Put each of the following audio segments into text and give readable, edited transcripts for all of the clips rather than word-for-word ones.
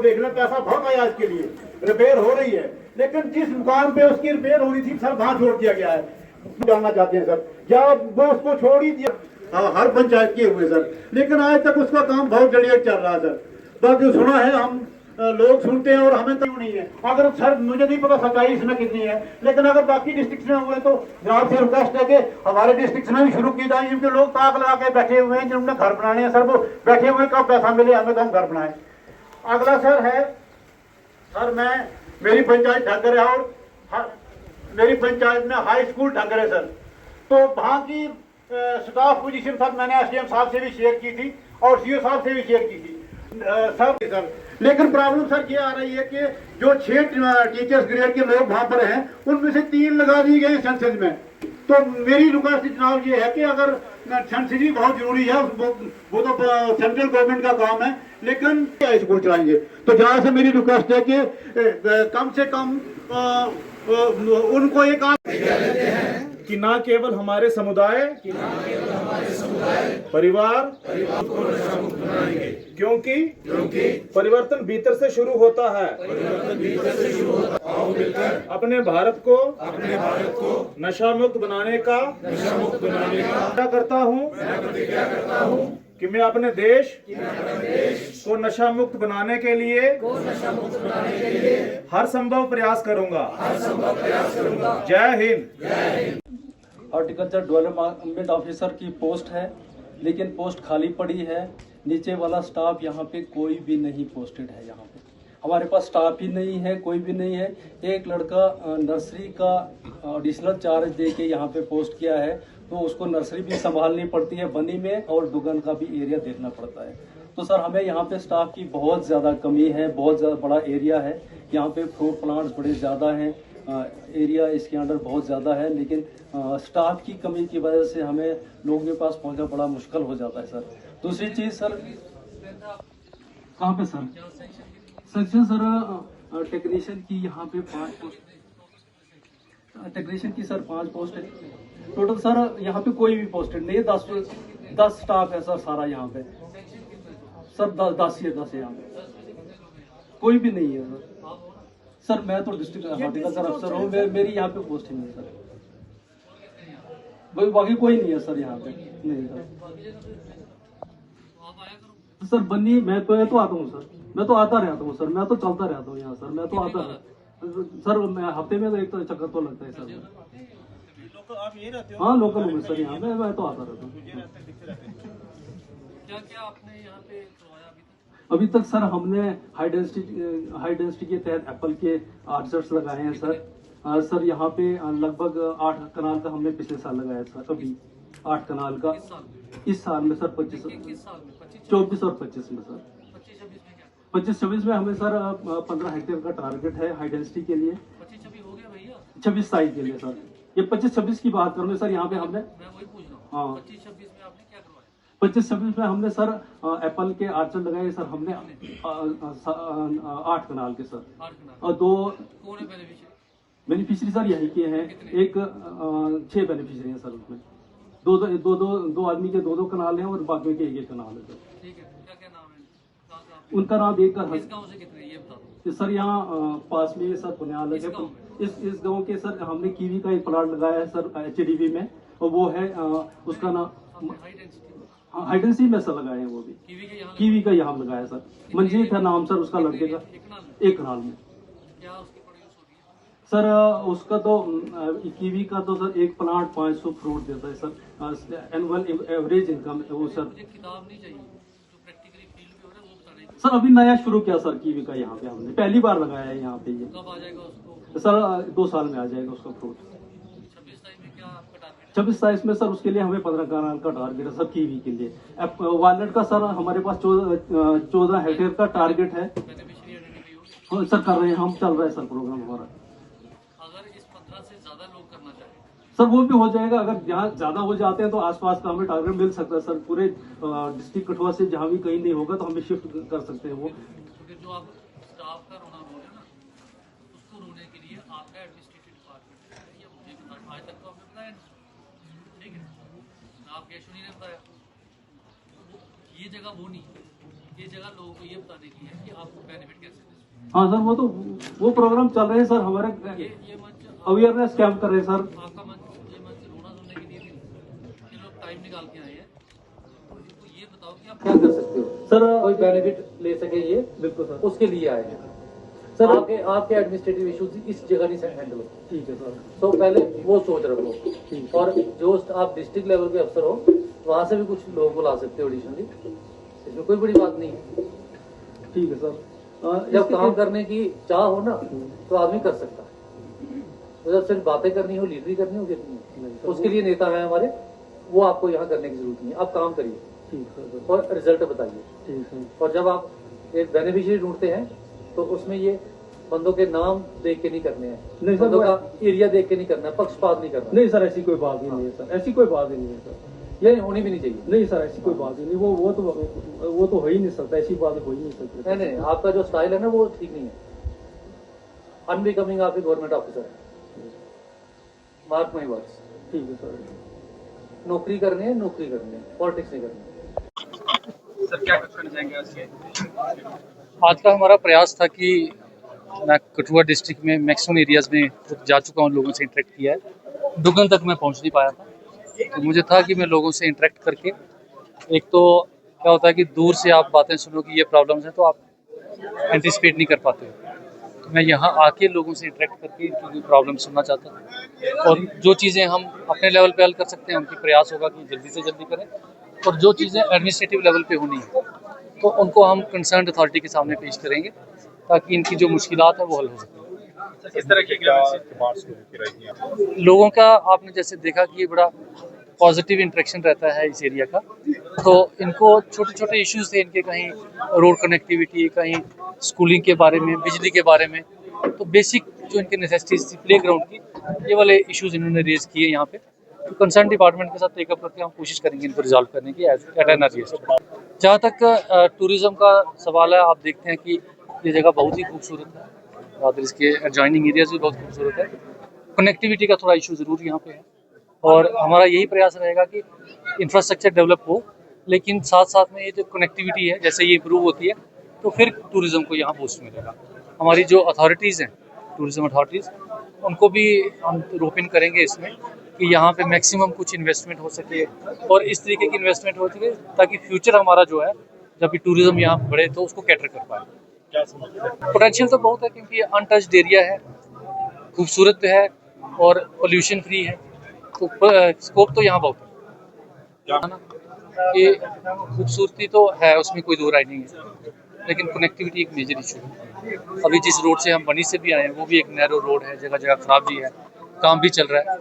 देख लें, पैसा बहुत आया इसके लिए, रिपेयर हो रही है, लेकिन जिस मुकाम पे उसकी रिपेयर होनी थी सर वहां छोड़ दिया गया है। जानना चाहते हैं सर, या वो उसको छोड़ ही दिया? हाँ, हर पंचायत किए हुए सर, लेकिन आज तक उसका काम बहुत जड़िया चल रहा है सर। बाकी सुना है, हम लोग सुनते हैं और हमें तो नहीं है। अगर सर मुझे नहीं पता सच्चाई इसमें कितनी है, लेकिन अगर बाकी डिस्ट्रिक्ट में हुए तो जनाब से रिक्वेस्ट है कि हमारे डिस्ट्रिक्ट में भी शुरू की जाए, जिनके लोग ताक लगा के बैठे हुए हैं, जिन्होंने घर बनाने हैं सर, वो बैठे हुए कब पैसा मिले हमें तो हम घर बनाए। अगला सर है सर, मेरी पंचायत ढंगर है और मेरी पंचायत में हाई स्कूल ढंगर है सर, तो वहाँ की स्टाफ पोजीशन सर मैंने एसडीएम साहब से भी शेयर की थी और सीओ साहब से भी शेयर की थी सर। लेकिन प्रॉब्लम सर ये आ रही है कि जो 6 टीचर्स ग्रेड के लोग वहां पर हैं, उनमें से 3 लगा दिए गए सेंसस में। तो मेरी रिक्वेस्ट जनाब ये है कि अगर सेंसस भी बहुत जरूरी है, वो तो सेंट्रल गवर्नमेंट का काम है, लेकिन स्कूल चलाएंगे तो जनाब से मेरी रिक्वेस्ट है कि कम से कम उनको एक कि ना केवल हमारे समुदाय परिवार क्योंकि परिवर्तन भीतर से शुरू होता है। अपने भारत को नशा मुक्त बनाने का क्या करता हूँ कि मैं अपने देश को नशा मुक्त बनाने के लिए हर संभव प्रयास करूंगा। जय हिंद। हॉर्टिकल्चर डेवलपमेंट ऑफिसर की पोस्ट है, लेकिन पोस्ट खाली पड़ी है। नीचे वाला स्टाफ यहाँ पे कोई भी नहीं पोस्टेड है। यहाँ पे हमारे पास स्टाफ ही नहीं है, कोई भी नहीं है। एक लड़का नर्सरी का एडिशनल चार्ज दे के यहाँ पे पोस्ट किया है, तो उसको नर्सरी भी संभालनी पड़ती है बनी में, और दुगन का भी एरिया देखना पड़ता है। तो सर हमें यहाँ पे स्टाफ की बहुत ज़्यादा कमी है। बहुत ज़्यादा बड़ा एरिया है यहाँ पे, फ्रूट प्लांट्स बड़े ज़्यादा हैं, एरिया इसके अंडर बहुत ज़्यादा है, लेकिन स्टाफ की कमी की वजह से हमें लोगों के पास पहुंचना बड़ा मुश्किल हो जाता है सर। दूसरी चीज़ सर, कहाँ पे सर सेक्शन सर टेक्नीशियन की यहाँ पे 5 पोस्ट, टेक्नीशियन की सर 5 पोस्ट है टोटल सर। यहाँ पे कोई भी पोस्टेड नहीं है। 10 स्टाफ है सर सारा यहाँ पे सर। 10 है यहाँ पे, कोई भी नहीं है सर। मैं तो डिस्ट्रिक्ट हॉर्टिकल्चर अफसर हूँ, मेरी यहाँ पे पोस्ट ही नहीं है सर। बाकी कोई नहीं है सर यहाँ पे, नहीं सर। बन्नी मैं तो आता हूँ सर, मैं तो आता रहता हूँ सर, मैं तो चलता रहता हूँ यहाँ सर, मैं तो आता सर। मैं हफ्ते में तो एक तो चक्कर तो लगता है सर। आप यही रहते हो? हाँ लोकल हूँ सर, यहाँ मैं तो आता रहता हूँ। क्या आपने यहाँ पे करवाया अभी तक सर? हमने हाई डेंसिटी के तहत एप्पल के आर्चर्स लगाए हैं सर। सर यहाँ पे लगभग 8 कनाल का हमने पिछले साल लगाया सर। अभी 8 कनाल का इस साल में सर 24 और 25 में सर। 25-26 में हमें सर 15 हेक्टेयर का टारगेट है हाई डेंसिटी के लिए। 26 साइज के लिए सर। ये 25-26 की बात करूँ सर, यहाँ पे हमने हाँ 25-26 में हमने सर एप्पल के आर्चर लगाए सर। हमने 8 कनाल के सर, और 2 बेनिफिशियरी सर यही के हैं। एक 6 बेनिफिशियरी हैं सर, उसमें दो आदमी के 2 कनाल हैं और बाकी के 1 कनाल है सर। उनका नाम देकर सर यहाँ पास में सर पुण्याल है। इस गांव के सर हमने कीवी का एक प्लांट लगाया है सर HDV में, और वो है उसका नाम हाइडेंसी में सर लगाए हैं। वो भी कीवी का यहाँ लगाया सर। मंजीत है नाम सर उसका लड़के का, 1 कनाल में सर। उसका तो कीवी का तो सर एक प्लांट 500 फ्रूट देता है सर। एनुअल एवरेज इनकम वो सर। सर अभी नया शुरू किया सर कीवी का, यहाँ पे हमने पहली बार लगाया है यहाँ पे। ये कब आ जाएगा उसको? सर 2 साल में आ जाएगा उसका फ्रूट। 26-27 में सर उसके लिए हमें 15 कनाल का टारगेट है सर कीवी के लिए। वॉलनट का सर हमारे पास 14 हेक्टेयर का टारगेट है सर। कर रहे हैं हम, चल रहा है सर प्रोग्राम हमारा। अगर इस 15 से ज्यादा लोग करना चाहें सर वो भी हो जाएगा। अगर जहाँ ज्यादा हो जाते हैं तो आसपास का हमें टारगेट मिल सकता है सर। पूरे डिस्ट्रिक्ट कठुआ से जहाँ भी कहीं नहीं होगा तो हमें शिफ्ट कर सकते हैं वो। क्योंकि जो आप स्टाफ का रोना बोल रहे हैं ना, उसको रोने के लिए आपका एडमिनिस्ट्रेटिव डिपार्टमेंट है, ये मुझे आज तक तो आपने बताया नहीं, ठीक है? आप कैशो नहीं ने बताया। ये जगह वो नहीं है, ये जगह लोगों को ये बताने की है कि आपको बेनिफिट कैसे हाँ सर, वो प्रोग्राम चल रहे हैं सर, हमारे ये मंच अवेयरनेस कैंप कर रहे हैं सर। आपका मंच, ये मंच रोना धोने के लिए भी ये लोग टाइम निकाल के आए हैं। तो ये बताओ कि आप क्या कर सकते हो सर कोई बेनिफिट ले सके, ये बिल्कुल सर। उसके लिए आए हैं सर आपके एडमिनिस्ट्रेटिव इश्यूज इस जगह नहीं हैंडल हो, ठीक है सर। तो पहले वो सोच रखो। और जो आप डिस्ट्रिक्ट लेवल के अफसर हो, वहां से भी कुछ लोगों को ला सकते हो एडिशनली, इसमें कोई बड़ी बात नहीं है। ठीक है सर। जब काम करने की चाह हो ना, तो आदमी कर सकता है। तो जब सिर्फ बातें करनी हो, लीडरी करनी हो, कितनी है, उसके लिए नेता है हमारे, वो आपको यहाँ करने की जरूरत नहीं है। आप काम करिए ठीक है और रिजल्ट बताइए। ठीक है। और जब आप एक बेनिफिशियरी ढूंढते हैं, तो उसमें ये बंदों के नाम देख के नहीं करने हैं, नहीं सर, बंदों का एरिया देख के नहीं करना है, पक्षपात नहीं करना। नहीं सर, ऐसी कोई बात ही नहीं है सर, ऐसी कोई बात ही नहीं है सर। ये होनी भी नहीं चाहिए। नहीं सर, ऐसी कोई बात ही नहीं। वो तो हो ही नहीं सकता, ऐसी बात हो ही नहीं सकती। नहीं नहीं, आपका जो स्टाइल है ना, वो ठीक नहीं है। अनबिकमिंग आप एक गवर्नमेंट ऑफिसर है, मार्क माई वर्ड्स। ठीक है सर। नौकरी करनी है, नौकरी करनी है, पॉलिटिक्स नहीं करनी। आज का हमारा प्रयास था कि मैं कठुआ डिस्ट्रिक्ट में मैक्सिमम एरियाज में जा चुका हूँ, लोगों से इंटरेक्ट किया है। डुगन तक मैं पहुँच नहीं पाया था, तो मुझे था कि मैं लोगों से इंटरेक्ट करके, एक तो क्या होता है कि दूर से आप बातें सुनो कि ये प्रॉब्लम्स हैं, तो आप एंटिसिपेट नहीं कर पाते हो। तो मैं यहाँ आके लोगों से इंटरेक्ट करके इनकी प्रॉब्लम सुनना चाहता हूँ, और जो चीज़ें हम अपने लेवल पे हल कर सकते हैं उनकी प्रयास होगा कि जल्दी से जल्दी करें, और जो चीज़ें एडमिनिस्ट्रेटिव लेवल पे होनी है तो उनको हम कंसर्न अथॉरिटी के सामने पेश करेंगे, ताकि इनकी जो मुश्किलात है वो हल हो सके। किस तरह की लोगों का आपने जैसे देखा कि ये बड़ा पॉजिटिव इंटरेक्शन रहता है इस एरिया का, तो इनको छोटे छोटे इश्यूज थे इनके, कहीं रोड कनेक्टिविटी, कहीं स्कूलिंग के बारे में, बिजली के बारे में, तो बेसिक जो इनके नेसेसिटीज थी प्ले ग्राउंड की, ये वाले इश्यूज इन्होंने रेज किए यहाँ पे। तो कंसर्न डिपार्टमेंट के साथ टेकअप करके हम कोशिश करेंगे इनको रिजॉल्व करने की एट एन अर्लीस्ट। जहाँ तक टूरिज्म का सवाल है, आप देखते हैं कि ये जगह बहुत ही खूबसूरत है, और इसके एडजॉइनिंग एरियाज भी बहुत खूबसूरत है। कनेक्टिविटी का थोड़ा इशू ज़रूर यहाँ पे है, और हमारा यही प्रयास रहेगा कि इंफ्रास्ट्रक्चर डेवलप हो, लेकिन साथ साथ में ये जो कनेक्टिविटी है, जैसे ये इम्प्रूव होती है तो फिर टूरिज़्म को यहाँ बूस्ट मिलेगा। हमारी जो अथॉरिटीज़ हैं, टूरिज़्म अथॉरिटीज़, उनको भी हम रोप इन करेंगे इसमें कि यहाँ पे मैक्सिमम कुछ इन्वेस्टमेंट हो सके, और इस तरीके की इन्वेस्टमेंट हो सके ताकि फ्यूचर हमारा जो है, जब भी टूरिज़्म यहाँ बढ़े तो उसको कैटर कर पाए। पोटेंशियल तो बहुत है, क्योंकि ये अनटच्ड एरिया है, खूबसूरत है और पोल्यूशन फ्री है, तो स्कोप तो यहाँ बहुत है ना। ये खूबसूरती तो है, उसमें कोई दो राय नहीं है, लेकिन कनेक्टिविटी एक मेजर इशू है। अभी जिस रोड से हम बनी से भी आए हैं, वो भी एक नैरो रोड है, जगह जगह खराब भी है, काम भी चल रहा है।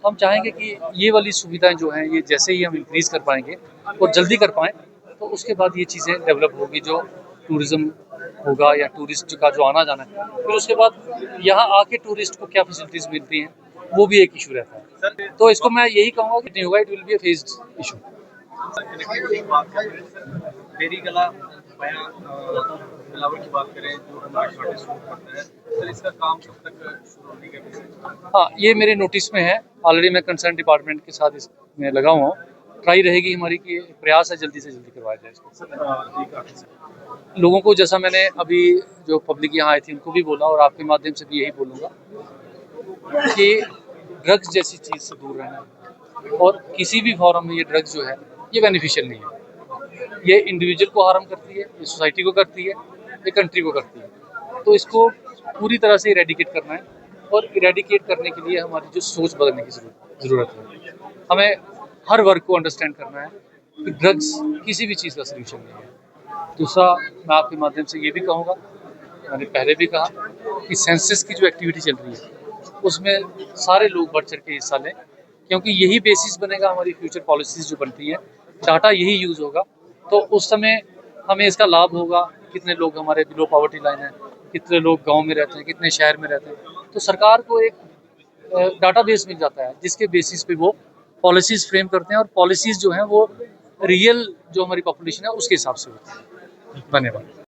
हम चाहेंगे कि ये वाली सुविधाएं जो हैं, ये जैसे ही हम इंक्रीज़ कर पाएंगे और जल्दी कर पाएँ, तो उसके बाद ये चीज़ें डेवलप होगी, जो टूरिज़्म होगा या टूरिस्ट का जो आना जाना है, फिर उसके बाद यहाँ आके टूरिस्ट को क्या फैसिलिटीज़ मिलती हैं, वो भी एक इशू रहता है। तो इसको मैं यही कहूँगा कि नहीं होगा, it will be a phased issue. बेरी गला बिलावर की बात करें, जो हमारा शॉर्टेज शुरू करता है, सर इसका काम कब तक शुरू होने के? हाँ, ये मेरे नोटिस में है, ऑलरेडी मैं कंसर्न डिपार्टमेंट के साथ इसमें लगा हुआ हूँ। ट्राई रहेगी हमारी कि प्रयास है जल्दी से जल्दी करवाया जाए इसको। लोगों को, जैसा मैंने अभी जो पब्लिक यहाँ आई थी उनको भी बोला, और आपके माध्यम से भी यही बोलूँगा कि ड्रग्स जैसी चीज़ से दूर रहना, और किसी भी फॉर्म में ये ड्रग्स जो है ये बेनिफिशियल नहीं है। ये इंडिविजुअल को हार्म करती है, ये सोसाइटी को करती है, ये कंट्री को करती है। तो इसको पूरी तरह से इरेडिकेट करना है, और इरेडिकेट करने के लिए हमारी जो सोच बदलने की ज़रूरत है। हमें हर वर्ग को अंडरस्टैंड करना है कि ड्रग्स किसी भी चीज़ का सल्यूशन नहीं है। दूसरा, मैं आपके माध्यम से ये भी कहूँगा, मैंने पहले भी कहा कि सेंसस की जो एक्टिविटी चल रही है उसमें सारे लोग बढ़ चढ़ के हिस्सा लें, क्योंकि यही बेसिस बनेगा हमारी फ्यूचर पॉलिसीज़ जो बनती हैं। डाटा यही यूज़ होगा, तो उस समय हमें इसका लाभ होगा। कितने लोग हमारे बिलो पॉवर्टी लाइन है, कितने लोग गांव में रहते हैं, कितने शहर में रहते हैं, तो सरकार को एक डाटाबेस मिल जाता है जिसके बेसिस पे वो पॉलिसीज़ फ्रेम करते हैं, और पॉलिसीज़ जो हैं वो रियल जो हमारी पॉपुलेशन है उसके हिसाब से होती है। धन्यवाद।